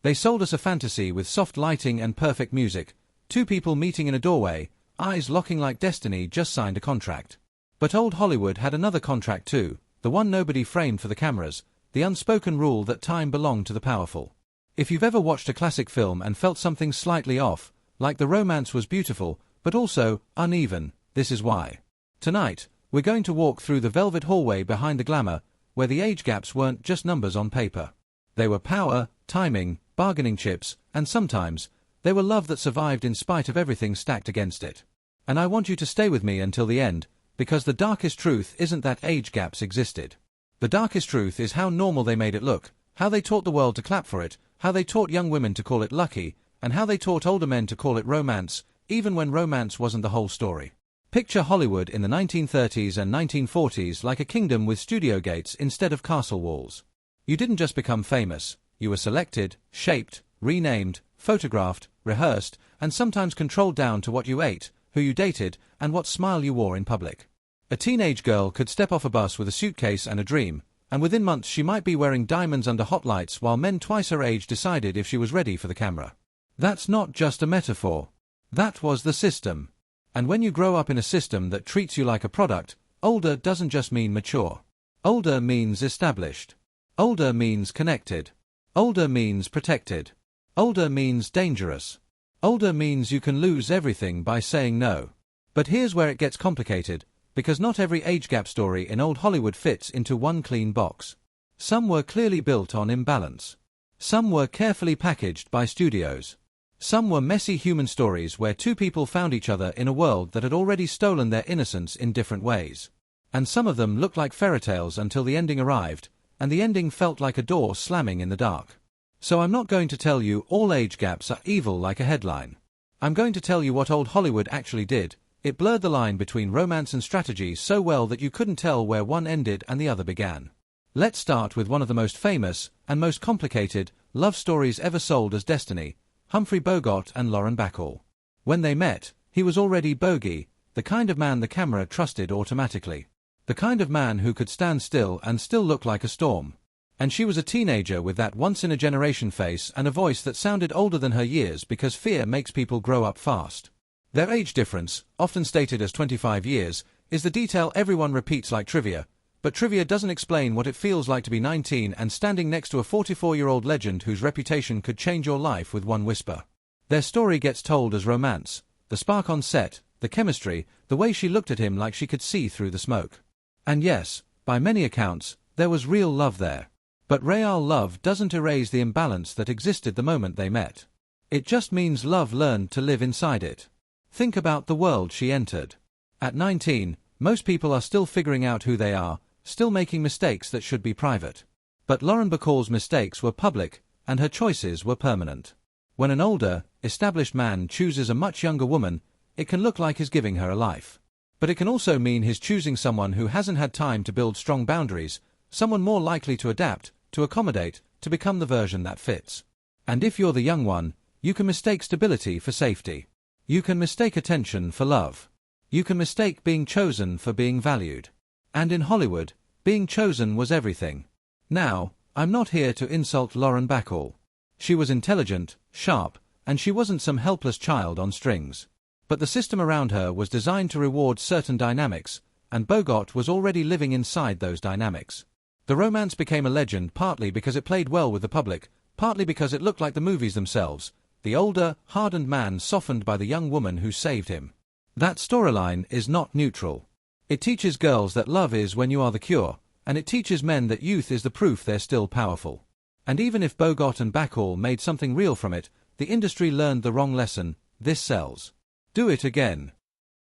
They sold us a fantasy with soft lighting and perfect music, two people meeting in a doorway, eyes locking like destiny just signed a contract. But old Hollywood had another contract too, the one nobody framed for the cameras, the unspoken rule that time belonged to the powerful. If you've ever watched a classic film and felt something slightly off, like the romance was beautiful, but also uneven, this is why. Tonight, we're going to walk through the velvet hallway behind the glamour, where the age gaps weren't just numbers on paper. They were power, timing, bargaining chips, and sometimes, they were love that survived in spite of everything stacked against it. And I want you to stay with me until the end, because the darkest truth isn't that age gaps existed. The darkest truth is how normal they made it look, how they taught the world to clap for it, how they taught young women to call it lucky, and how they taught older men to call it romance, even when romance wasn't the whole story. Picture Hollywood in the 1930s and 1940s like a kingdom with studio gates instead of castle walls. You didn't just become famous, you were selected, shaped, renamed, photographed, rehearsed, and sometimes controlled down to what you ate, who you dated, and what smile you wore in public. A teenage girl could step off a bus with a suitcase and a dream, and within months she might be wearing diamonds under hot lights while men twice her age decided if she was ready for the camera. That's not just a metaphor. That was the system. And when you grow up in a system that treats you like a product, older doesn't just mean mature. Older means established. Older means connected. Older means protected. Older means dangerous. Older means you can lose everything by saying no. But here's where it gets complicated, because not every age gap story in old Hollywood fits into one clean box. Some were clearly built on imbalance. Some were carefully packaged by studios. Some were messy human stories where two people found each other in a world that had already stolen their innocence in different ways. And some of them looked like fairy tales until the ending arrived, and the ending felt like a door slamming in the dark. So I'm not going to tell you all age gaps are evil like a headline. I'm going to tell you what old Hollywood actually did. It blurred the line between romance and strategy so well that you couldn't tell where one ended and the other began. Let's start with one of the most famous and most complicated love stories ever sold as destiny, Humphrey Bogart and Lauren Bacall. When they met, he was already bogey, the kind of man the camera trusted automatically. The kind of man who could stand still and still look like a storm. And she was a teenager with that once-in-a-generation face and a voice that sounded older than her years because fear makes people grow up fast. Their age difference, often stated as 25 years, is the detail everyone repeats like trivia, but trivia doesn't explain what it feels like to be 19 and standing next to a 44-year-old legend whose reputation could change your life with one whisper. Their story gets told as romance, the spark on set, the chemistry, the way she looked at him like she could see through the smoke. And yes, by many accounts, there was real love there. But real love doesn't erase the imbalance that existed the moment they met. It just means love learned to live inside it. Think about the world she entered. At 19, most people are still figuring out who they are, still making mistakes that should be private. But Lauren Bacall's mistakes were public, and her choices were permanent. When an older, established man chooses a much younger woman, it can look like he's giving her a life. But it can also mean he's choosing someone who hasn't had time to build strong boundaries, someone more likely to adapt, to accommodate, to become the version that fits. And if you're the young one, you can mistake stability for safety. You can mistake attention for love. You can mistake being chosen for being valued. And in Hollywood, being chosen was everything. Now, I'm not here to insult Lauren Bacall. She was intelligent, sharp, and she wasn't some helpless child on strings. But the system around her was designed to reward certain dynamics, and Bogart was already living inside those dynamics. The romance became a legend partly because it played well with the public, partly because it looked like the movies themselves, the older, hardened man softened by the young woman who saved him. That storyline is not neutral. It teaches girls that love is when you are the cure, and it teaches men that youth is the proof they're still powerful. And even if Bogart and Bacall made something real from it, the industry learned the wrong lesson: this sells. Do it again.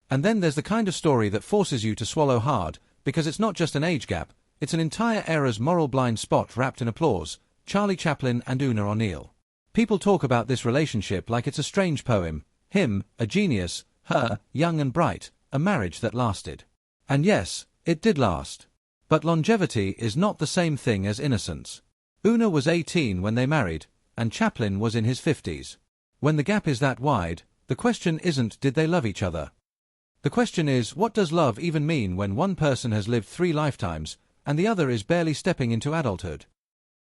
And then there's the kind of story that forces you to swallow hard, because it's not just an age gap, it's an entire era's moral blind spot wrapped in applause: Charlie Chaplin and Una O'Neill. People talk about this relationship like it's a strange poem, him, a genius, her, young and bright, a marriage that lasted. And yes, it did last. But longevity is not the same thing as innocence. Una was 18 when they married, and Chaplin was in his 50s. When the gap is that wide, the question isn't did they love each other. The question is, what does love even mean when one person has lived 3 lifetimes, and the other is barely stepping into adulthood?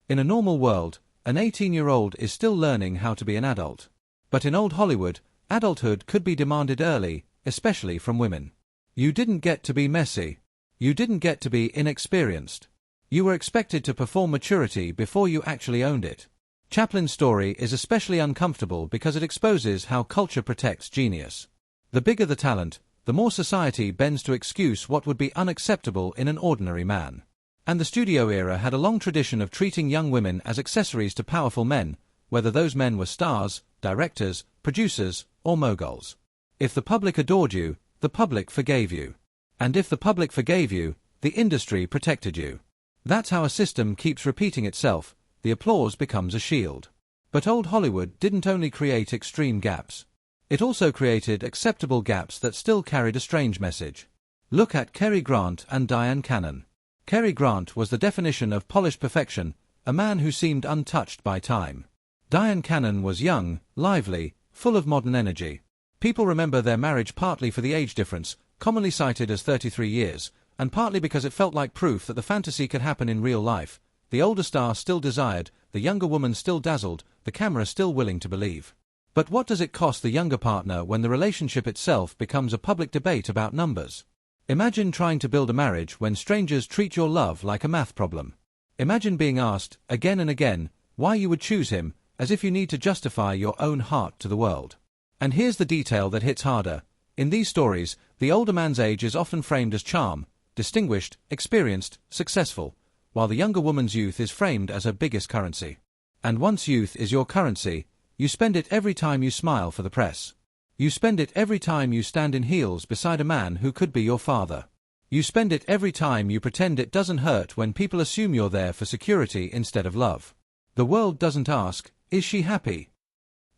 In a normal world, An 18-year-old is still learning how to be an adult. But in old Hollywood, adulthood could be demanded early, especially from women. You didn't get to be messy. You didn't get to be inexperienced. You were expected to perform maturity before you actually owned it. Chaplin's story is especially uncomfortable because it exposes how culture protects genius. The bigger the talent, the more society bends to excuse what would be unacceptable in an ordinary man. And the studio era had a long tradition of treating young women as accessories to powerful men, whether those men were stars, directors, producers, or moguls. If the public adored you, the public forgave you. And if the public forgave you, the industry protected you. That's how a system keeps repeating itself. The applause becomes a shield. But old Hollywood didn't only create extreme gaps. It also created acceptable gaps that still carried a strange message. Look at Cary Grant and Diane Cannon. Cary Grant was the definition of polished perfection, a man who seemed untouched by time. Diane Cannon was young, lively, full of modern energy. People remember their marriage partly for the age difference, commonly cited as 33 years, and partly because it felt like proof that the fantasy could happen in real life. The older star still desired, the younger woman still dazzled, the camera still willing to believe. But what does it cost the younger partner when the relationship itself becomes a public debate about numbers? Imagine trying to build a marriage when strangers treat your love like a math problem. Imagine being asked, again and again, why you would choose him, as if you need to justify your own heart to the world. And here's the detail that hits harder. In these stories, the older man's age is often framed as charm, distinguished, experienced, successful, while the younger woman's youth is framed as her biggest currency. And once youth is your currency, you spend it every time you smile for the press. You spend it every time you stand in heels beside a man who could be your father. You spend it every time you pretend it doesn't hurt when people assume you're there for security instead of love. The world doesn't ask, is she happy?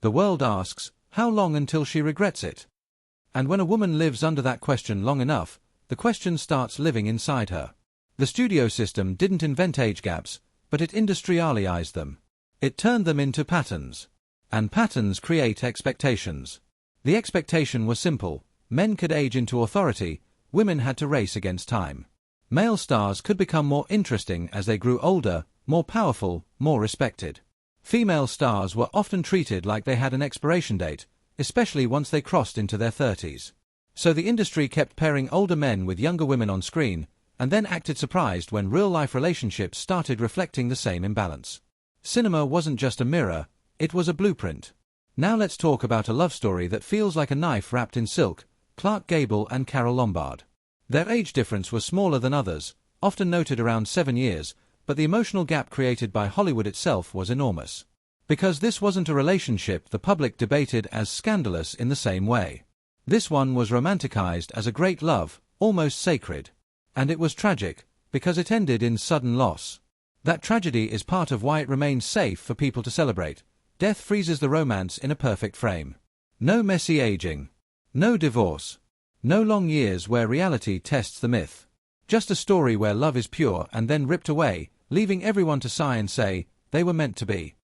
The world asks, how long until she regrets it? And when a woman lives under that question long enough, the question starts living inside her. The studio system didn't invent age gaps, but it industrialized them. It turned them into patterns. And patterns create expectations. The expectation was simple. Men could age into authority, women had to race against time. Male stars could become more interesting as they grew older, more powerful, more respected. Female stars were often treated like they had an expiration date, especially once they crossed into their 30s. So the industry kept pairing older men with younger women on screen, and then acted surprised when real-life relationships started reflecting the same imbalance. Cinema wasn't just a mirror, it was a blueprint. Now let's talk about a love story that feels like a knife wrapped in silk, Clark Gable and Carole Lombard. Their age difference was smaller than others, often noted around 7 years, but the emotional gap created by Hollywood itself was enormous. Because this wasn't a relationship the public debated as scandalous in the same way. This one was romanticized as a great love, almost sacred. And it was tragic, because it ended in sudden loss. That tragedy is part of why it remains safe for people to celebrate. Death freezes the romance in a perfect frame. No messy aging. No divorce. No long years where reality tests the myth. Just a story where love is pure and then ripped away, leaving everyone to sigh and say, they were meant to be.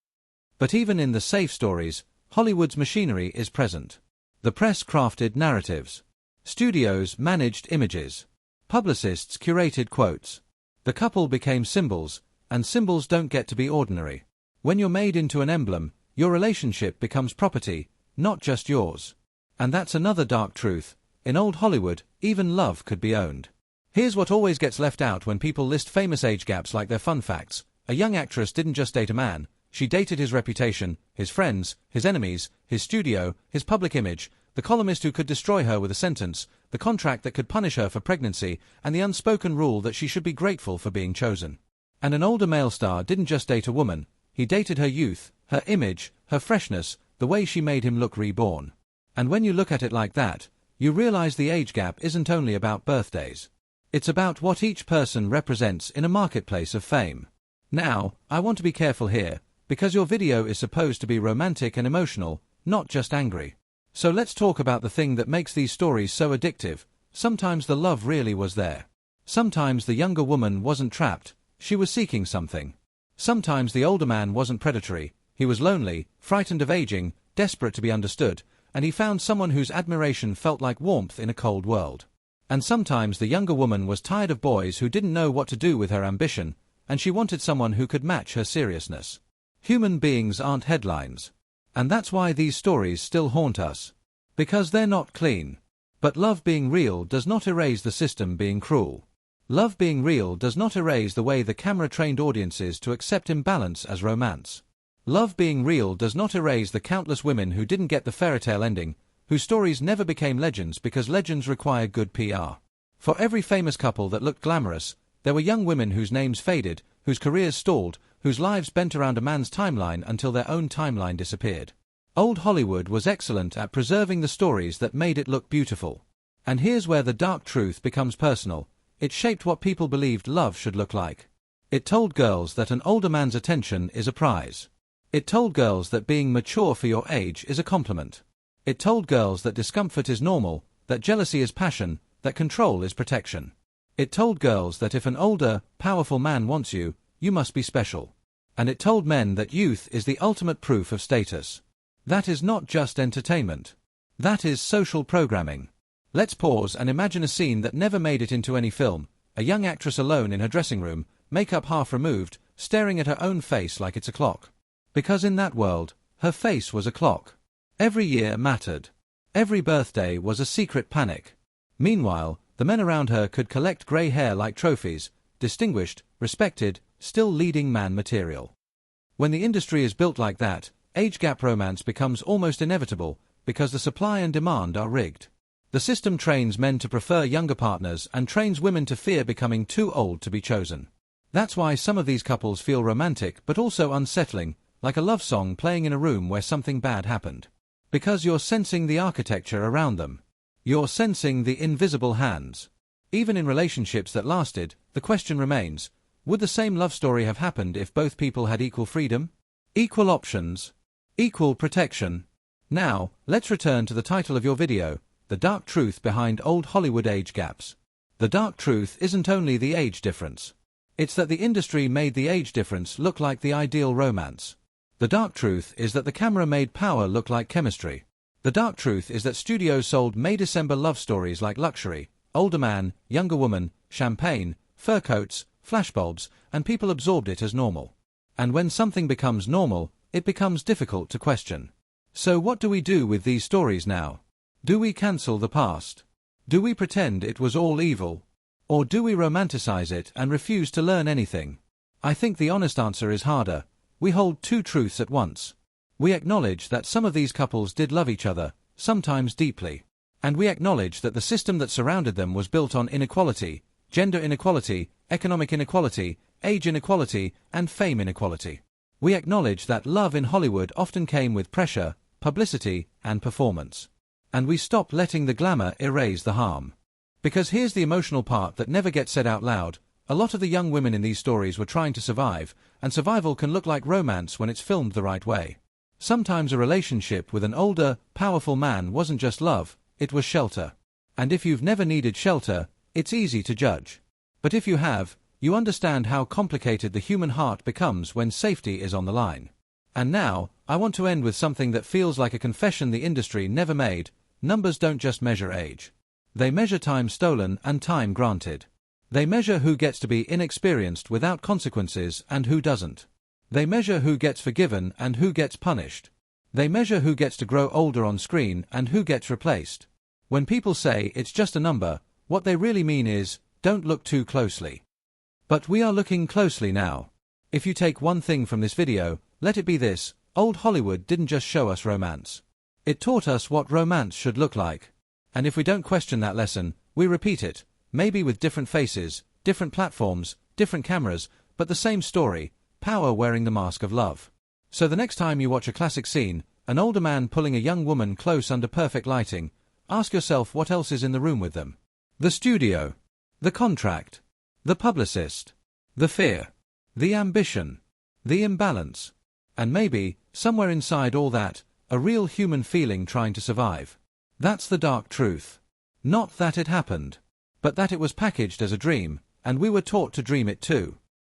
But even in the safe stories, Hollywood's machinery is present. The press crafted narratives. Studios managed images. Publicists curated quotes. The couple became symbols, and symbols don't get to be ordinary. When you're made into an emblem, your relationship becomes property, not just yours. And that's another dark truth. In old Hollywood, even love could be owned. Here's what always gets left out when people list famous age gaps like they're fun facts. A young actress didn't just date a man, she dated his reputation, his friends, his enemies, his studio, his public image, the columnist who could destroy her with a sentence, the contract that could punish her for pregnancy, and the unspoken rule that she should be grateful for being chosen. And an older male star didn't just date a woman, he dated her youth, her image, her freshness, the way she made him look reborn. And when you look at it like that, you realize the age gap isn't only about birthdays. It's about what each person represents in a marketplace of fame. Now, I want to be careful here, because your video is supposed to be romantic and emotional, not just angry. So let's talk about the thing that makes these stories so addictive. Sometimes the love really was there. Sometimes the younger woman wasn't trapped, she was seeking something. Sometimes the older man wasn't predatory, he was lonely, frightened of aging, desperate to be understood, and he found someone whose admiration felt like warmth in a cold world. And sometimes the younger woman was tired of boys who didn't know what to do with her ambition, and she wanted someone who could match her seriousness. Human beings aren't headlines. And that's why these stories still haunt us. Because they're not clean. But love being real does not erase the system being cruel. Love being real does not erase the way the camera trained audiences to accept imbalance as romance. Love being real does not erase the countless women who didn't get the fairytale ending, whose stories never became legends because legends require good PR. For every famous couple that looked glamorous, there were young women whose names faded, whose careers stalled, whose lives bent around a man's timeline until their own timeline disappeared. Old Hollywood was excellent at preserving the stories that made it look beautiful. And here's where the dark truth becomes personal. It shaped what people believed love should look like. It told girls that an older man's attention is a prize. It told girls that being mature for your age is a compliment. It told girls that discomfort is normal, that jealousy is passion, that control is protection. It told girls that if an older, powerful man wants you, you must be special. And it told men that youth is the ultimate proof of status. That is not just entertainment. That is social programming. Let's pause and imagine a scene that never made it into any film, a young actress alone in her dressing room, makeup half removed, staring at her own face like it's a clock. Because in that world, her face was a clock. Every year mattered. Every birthday was a secret panic. Meanwhile, the men around her could collect grey hair like trophies, distinguished, respected, still leading man material. When the industry is built like that, age gap romance becomes almost inevitable, because the supply and demand are rigged. The system trains men to prefer younger partners and trains women to fear becoming too old to be chosen. That's why some of these couples feel romantic but also unsettling, like a love song playing in a room where something bad happened. Because you're sensing the architecture around them. You're sensing the invisible hands. Even in relationships that lasted, the question remains, would the same love story have happened if both people had equal freedom? Equal options? Equal protection? Now, let's return to the title of your video, The Dark Truth Behind Old Hollywood Age Gaps. The dark truth isn't only the age difference. It's that the industry made the age difference look like the ideal romance. The dark truth is that the camera made power look like chemistry. The dark truth is that studios sold May-December love stories like luxury, older man, younger woman, champagne, fur coats, flashbulbs, and people absorbed it as normal. And when something becomes normal, it becomes difficult to question. So what do we do with these stories now? Do we cancel the past? Do we pretend it was all evil? Or do we romanticize it and refuse to learn anything? I think the honest answer is harder. We hold two truths at once. We acknowledge that some of these couples did love each other, sometimes deeply. And we acknowledge that the system that surrounded them was built on inequality, gender inequality, economic inequality, age inequality, and fame inequality. We acknowledge that love in Hollywood often came with pressure, publicity, and performance. And we stop letting the glamour erase the harm. Because here's the emotional part that never gets said out loud. A lot of the young women in these stories were trying to survive, and survival can look like romance when it's filmed the right way. Sometimes a relationship with an older, powerful man wasn't just love, it was shelter. And if you've never needed shelter, it's easy to judge. But if you have, you understand how complicated the human heart becomes when safety is on the line. And now, I want to end with something that feels like a confession the industry never made. Numbers don't just measure age. They measure time stolen and time granted. They measure who gets to be inexperienced without consequences and who doesn't. They measure who gets forgiven and who gets punished. They measure who gets to grow older on screen and who gets replaced. When people say it's just a number, what they really mean is, don't look too closely. But we are looking closely now. If you take one thing from this video, let it be this: old Hollywood didn't just show us romance. It taught us what romance should look like. And if we don't question that lesson, we repeat it, maybe with different faces, different platforms, different cameras, but the same story, power wearing the mask of love. So the next time you watch a classic scene, an older man pulling a young woman close under perfect lighting, ask yourself what else is in the room with them. The studio, the contract, the publicist, the fear, the ambition, the imbalance, and maybe, somewhere inside all that, a real human feeling trying to survive. That's the dark truth. Not that it happened, but that it was packaged as a dream, and we were taught to dream it too.